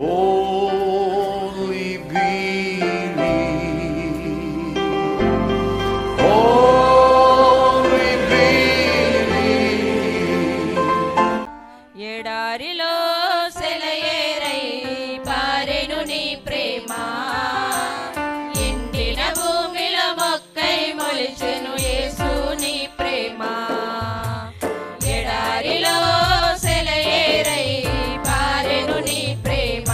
Only believe. Only believe. ఎడారిలో సెలయేరై పారెను నీ ప్రేమ, ఎండిన భూమిలో మొక్కై మొలిచెను యేసు నీ ప్రేమ. ఎడారిలో సెలయేరై పారెను నీ ప్రేమ,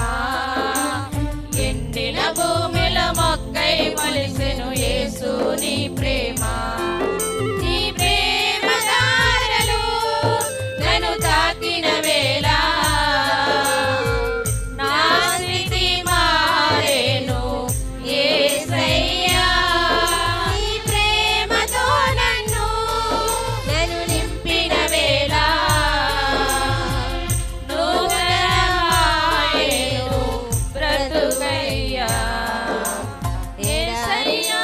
ఎండిన భూమిలో మొక్కై మొలిచెను యేసు నీ ప్రేమ. నీ ప్రేమ దారలు నన్ను తాకిన వేళ నా స్థితి మారేను యేసయ్యా. నీ ప్రేమతో నన్ను నింపిన వేళ నూతనమాయెను బ్రతుకయ్యా. యేసయ్యా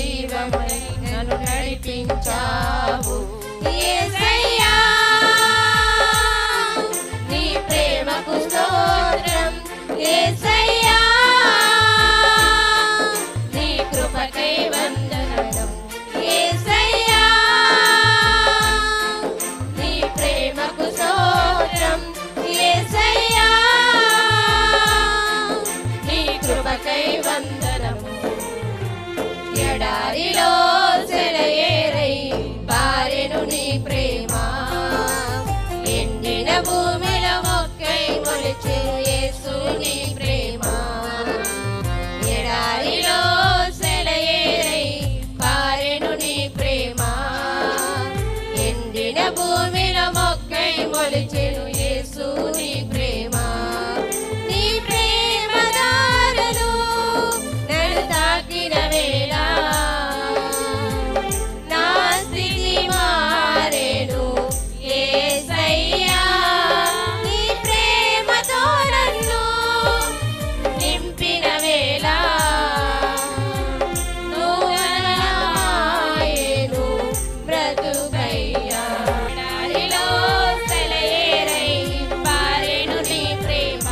జీవమై నన్ను నడిపించావు యేసయ్యా నీ ప్రేమకు స్తోత్రం యేసయ్యా నీ కృపకై వందనం యేసయ్యా నీ ప్రేమకు స్తోత్రం యేసయ్యా నీ కృపకై వందనము ఎడారిలో సెలయేరై పారెను నీ ప్రేమ ఎండిన భూమిలో మొక్కై మొలిచెను యేసు నీ ప్రేమ ఎడారిలో సెలయేరై పారెను నీ ప్రేమ ఎండిన భూమిలో మొక్కై మొలిచెను యేసు నీ ప్రేమ నీ ప్రేమ దారులు నన్ను తాకిన వేళ నా స్థితి మారేను యేసయ్యా నీ ప్రేమతో నన్ను నింపిన వేళ నూతనమాయెను బ్రతుకయ్యా ఎడారిలో సెలయేరై పారెను నీ ప్రేమ